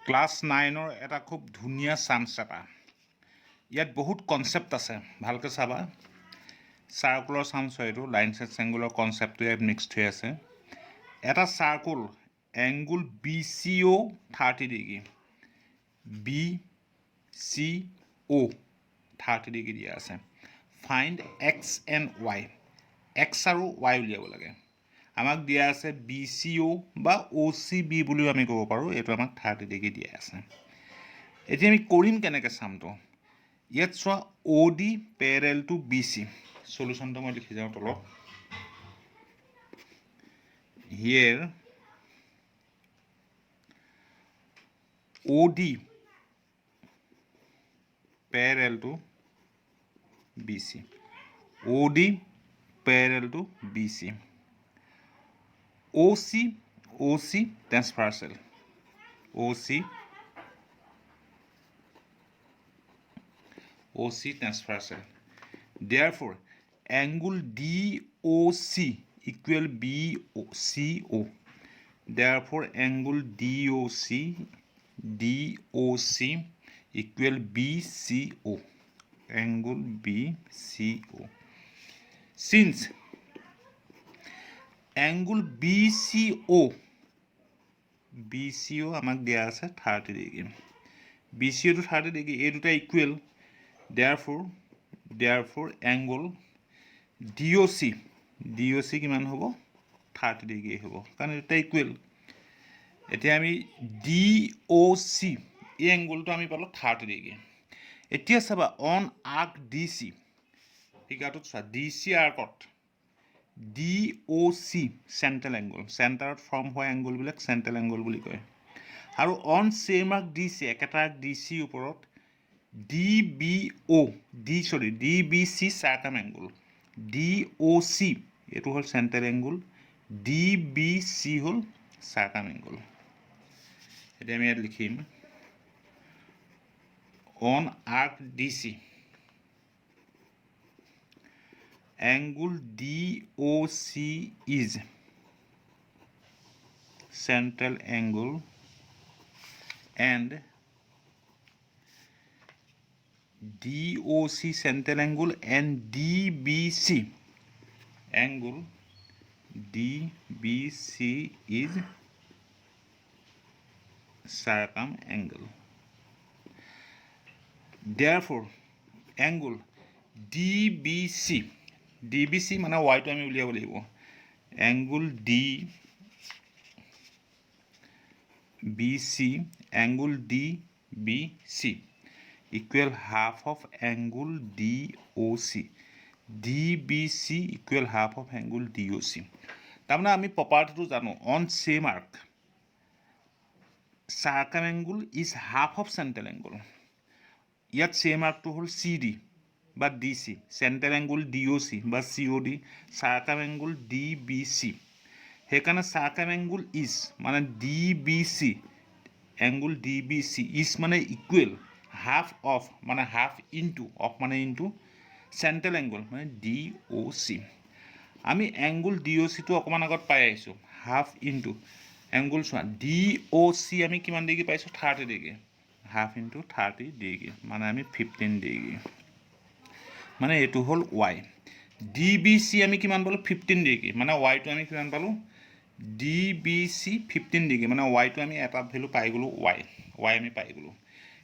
Class 9 এটা খুব ধুনীয়া চান্স এটা ইয়াত বহুত কনসেপ্ট আছে ভালকৈ চাবা সাৰ্কুলাৰ চান্স হয় এইটো লাইন সেট এংগুলৰ কনসেপ্টটো ইয়াত মিক্সড হৈ আছে এটা circle angle BCO 30 degree BCO 30 degree দিয়া আছে find x and y x আৰু y উলিয়াব লাগে আমাক দিয়া আছে BCO বা OCB বুলিও আমি ক'ব পাৰোঁ এইটো আমাক 30 ডিগ্ৰী দিয়া আছে এতিয়া আমি কৰিম কেনেকৈ চামটো ইয়াত চোৱা OD parallel to BC সলিউশনটো মই লিখি যাওঁ তলত here OD parallel to BC OD parallel to BC OC transversal OC transversal therefore angle DOC equal BCO therefore angle DOC equal BCO angle BCO since angle BCO আমাক দিয়া আছে 30 degree BCO to 30 degree এই দুটা equal therefore angle DOC কিমান হ'ব 30 degree হ'ব কাৰণ এটা ইকুৱেল এতিয়া আমি DOC এই এংগলটো আমি পালো 30 ডিগ্ৰী এতিয়া চাবা অন আৰ্ক DC ফিগাৰটোত চোৱা DC আৰ্কত DOC চেণ্ট্ৰেল এংগল চেণ্টাৰত ফৰ্ম হোৱা এংগল বিলাক চেণ্ট্ৰেল এংগল বুলি কয় আৰু অন চেম আৰ্ক DC একেটা আৰ্ক DC ওপৰত DBC সাৰ্কাম এংগল DOC এটো হল চেণ্ট্ৰেল এংগল DBC হল সাৰ্কাম এংগল এতিয়া আমি ইয়াত লিখিম on arc DC angle DOC is central angle and DOC central angle and DBC is circum angle therefore angle DBC মানে y টো আমি উলিয়াব লাগিব angle DBC equal half of angle DOC DBC equal half of angle DOC তাৰমানে আমি প্ৰপাৰ্টিটো জানো on same arc circum angle is half of central angle ইয়াত same arc টো হল CD বা DC চেণ্ট্ৰেল এংগল DOC বা COD সাৰ্কাম এংগল DBC হেকাৰণে circum angle is মানে DBC এংগল DBC ইজ মানে ইকুৱেল হাফ অফ মানে half into of মানে ইনটু চেণ্ট্ৰেল এংগল মানে DOC আমি এংগল DOC টো অকমান আগত পাই আহিছো হাফ ইনটু এংগল চোৱা DOC আমি কিমান ডিগ্ৰী পাইছো 30 ডিগ্ৰী হাফ ইনটু 30 ডিগ্ৰী মানে আমি 15 ডিগ্ৰী মানে এটো হল y DBC আমি কিমান পালো 15 ডিগ্ৰী মানে y টো আমি কিমান পালো DBC 15 ডিগ্ৰী মানে y টো আমি এটা ভ্যালু পাই গলো y আমি পাই গলো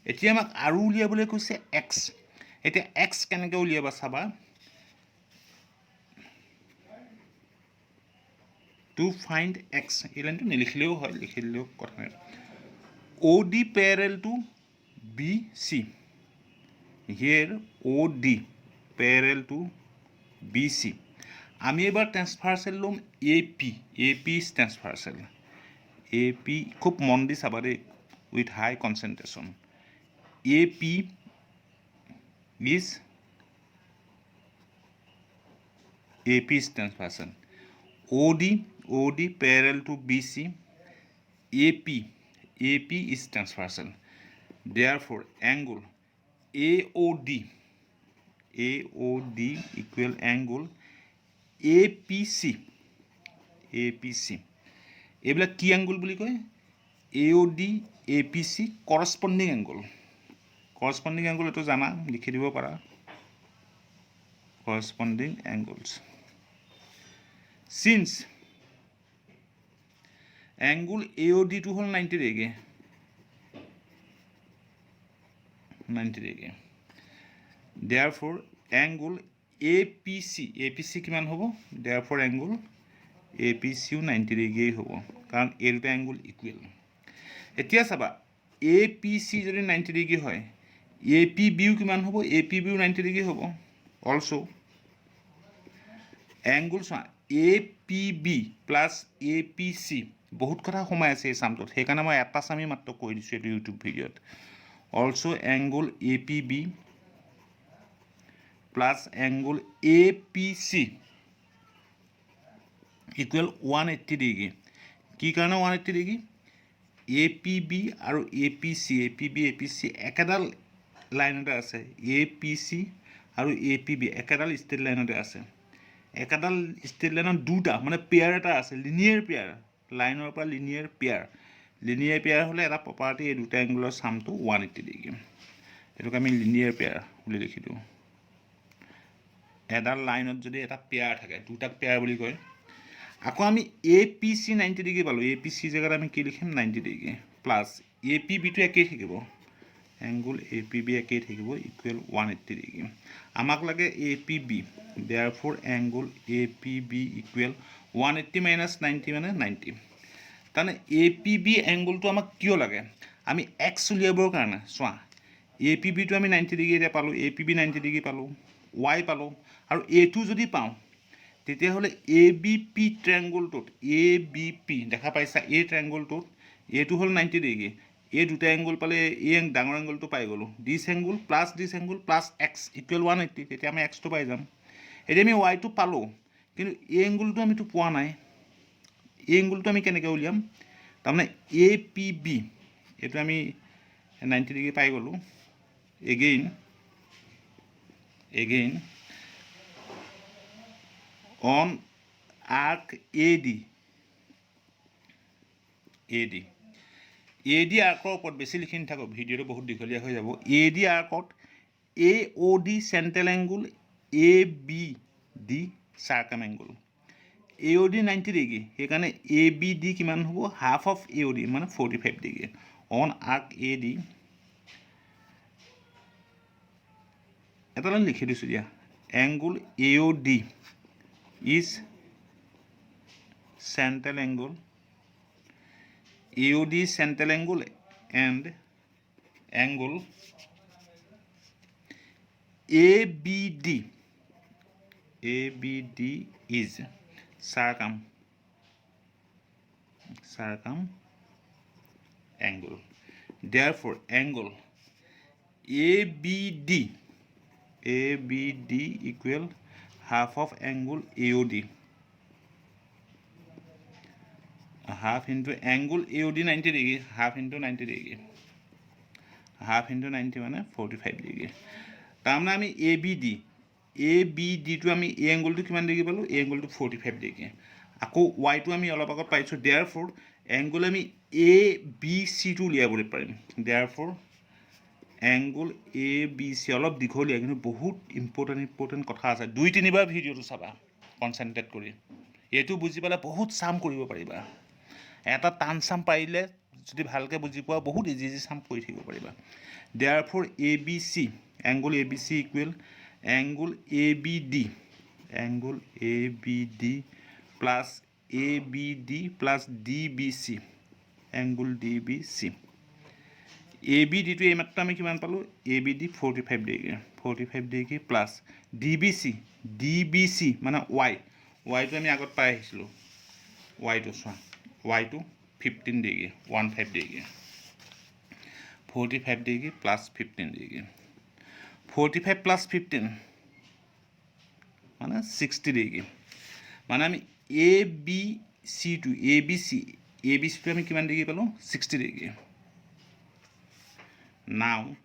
এতিয়া আমাক আৰু উলিয়াবলৈ কৈছে x এতিয়া x কেনেকৈ উলিয়াবা চাবা to find x এই লাইনটো নিলিখিলেও হয় লিখিলেও কথা নাই OD parallel to BC here OD parallel to BC আমি এবার ট্রান্সফার্সাল লম AP is ট্রান্সফার্সাল AP খুব মন দি চাবা দে with high concentration AP is transversal OD parallel to BC AP is transversal therefore angle AOD equal angle APC এইবিলাক কি এংগল বুলি কয় AOD APC corresponding angle এইটো জানা লিখি দিব পাৰা corresponding angles since angle AOD to hol 90 degree 90 degree therefore angle APC কিমান হ'ব therefore angle APC 90 degree হ'ব কাৰণ এই দুটা angle equal এতিয়া চাবা APC যদি 90 degree হয় APB কিমান হ'ব APB 90 degree হ'ব also angle চোৱা APB plus APC বহুত কথা সোমাই আছে এই সামটোত সেইকাৰণে মই এটা সামি মাত্ৰ কৈ দিছো এই ইউটিউব ভিডিঅ'ত also angle APB plus angle APC equal 180 degree কি কাৰণে 180 degree APB আৰু APC একেডাল লাইনতে আছে APC আৰু APB একেডাল ষ্ট্ৰেট লাইনতে আছে একাডাল ষ্ট্ৰেট লাইনত দুটা মানে পেয়াৰ এটা আছে লিনিয়াৰ পেয়াৰ লাইনৰ পৰা লিনিয়াৰ পেয়াৰ হলে এটা প্ৰপাৰ্টি এই দুটা এংগুলৰ সামটো 180 ডিগ্ৰী এটোক আমি লিনিয়াৰ পেয়াৰ বুলি লিখি দিও এডাল লাইনত যদি এটা পেয়াৰ থাকে দুটাক পেয়াৰ বুলি কয় আকৌ আমি APC 90 ডিগ্ৰী পালো APC জায়গাত আমি কি লিখিম 90 ডিগ্ৰী প্লাস APB টো একেই থাকিব angle APB একেই থাকিব ইকুৱেল 180 ডিগ্ৰী আমাক লাগে APB therefore angle APB equal 180 minus 90 মানে 90 তানে APB angle টো আমাক কিয় লাগে আমি x উলিয়াবৰ কাৰণে সোৱা APB টো আমি 90 ডিগ্ৰী এটা পালো APB 90 ডিগ্ৰী পালো y পালো আৰু A2 যদি পাও তেতিয়া হলে ABP ট্ৰায়াঙ্গল টোত ABP দেখা পাইছা এই ট্ৰায়াঙ্গল টোত A2 হল 90 ডিগ্ৰী এই দুটা এংগল পালে এই ডাঙৰ এংগলটো পাই গলো this angle plus x equal 180 তেতিয়া আমি x টো পাই যাম এতিয়া আমি y টো পালো কিন্তু এই এংগলটো আমি তো পোৱা নাই এই এংগলটো আমি কেনেকৈ উলিয়াম তাৰমানে APB এটো আমি 90 ডিগ্ৰী পাই গলো again on arc AD আৰ্কৰ ওপৰত বেছি লিখি নাথাকো ভিডিওটো বহুত দীঘলীয়া হৈ যাব AD আৰ্কত AOD central angle ABD circum angle AOD 90 degree সেইকাৰণে ABD কিমান হ'ব হাফ অফ AOD মানে 45 ডিগ্ৰী অন আৰ্ক AD এটা লাইন লিখি দিছো দিয়া angle AOD is central angle AOD central angle and angle ABD is circum angle therefore angle ABD equal half of angle AOD half into angle AOD 90 degree half into 90 degree half into 90 মানে 45 degree তাৰমানে আমি ABD টো আমি এই এংগলটো কিমান degree পালো এই এংগলটো 45 degree আকৌ y টো আমি অলপ আগত পাইছো therefore angle আমি ABC টো উলিয়াবলৈ পাৰিম therefore angle ABC অলপ দীঘলীয়া কিন্তু বহুত ইম্পৰ্টেন্ট কথা আছে দুই তিনিবাৰ ভিডিওটো চাবা কনসেন্ট্ৰেট কৰি এটো বুজি পালে বহুত সাম কৰিব পাৰিবা এটা টান সাম পাৰিলে যদি ভালকে বুজি পোৱা বহুত ইজি সাম কৰি থাকিব পাৰিবা therefore ABC angle ABC equal angle ABD plus ABD plus DBC angle DBC ABD to এই মাত্র আমি কিমান পালো ABD 45 ডিগ্ৰী প্লাস DBC মানে y টো আমি আগত পাই আহিছিলো y টো সোৱা y টো 15 degree 15 degree 45 degree plus 15 degree 45 plus 15 মানে 60 ডিগ্ৰী মানে আমি ABC টো আমি কিমান ডিগ্ৰী পালো 60 ডিগ্ৰী now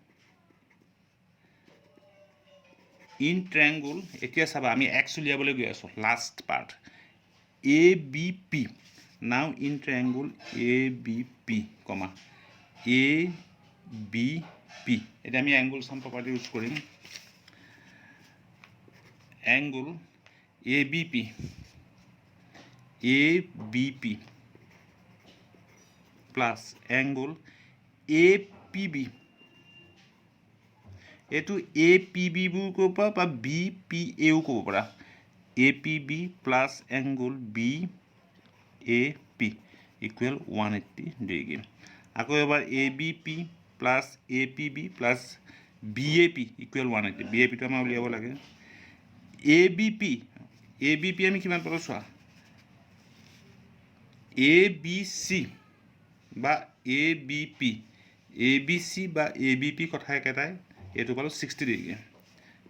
in triangle এতিয়া চাবা আমি x উলিয়াবলৈ গৈ আছো last part ABP Now in triangle ABP, comma ABP. এটা আমি angle sum property use কৰিম. Angle ABP plus angle APB. এইটো APB বুলি ক'ব পাৰা বা BPA ও ক'ব পাৰা. APB plus angle BAP equal 180 degree. আকৌ এবাৰ ABP plus APB plus BAP equal 180. BAP টো আমাৰ উলিয়াব লাগে. ABP আমি কিমান পালো চোৱা. ABC বা ABP ABC বা ABP কথা একেটাই. এইটো পালো 60 ডিগ্ৰী.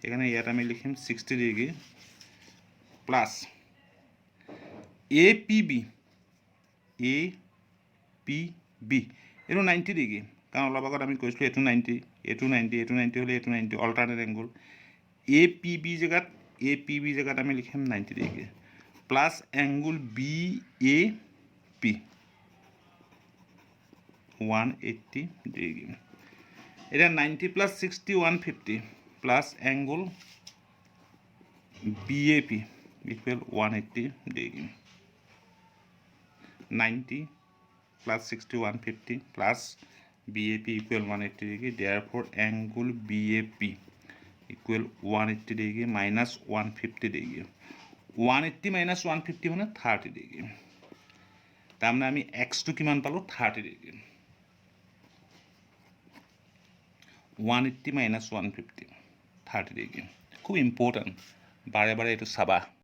এখানে ইয়াত আমি লিখিম 60 ডিগ্ৰী প্লাস APB এইটো 90 ডিগ্ৰী, কাৰণ অলপ আগত আমি কৈছিলোঁ এইটো 90, এইটো 90, এইটো 90 হ'লে এইটো 90, অল্টাৰনেট এংগল. APB জেগাত আমি লিখিম 90 degree plus angle BAP 180 degree. এটা 90 plus 60 150 plus angle BAP equal 180 degree. 90 plus 60 150 plus BAP equal 180 degree. Therefore angle BAP equal 180 degree minus 150 degree. 180 minus 150 মানে 30 degree. তাৰমানে আমি x টো কিমান পালো 30 degree. 180 minus 150 30 degree. খুব ইম্পৰ্টেণ্ট, বাৰে বাৰে এইটো চাবা.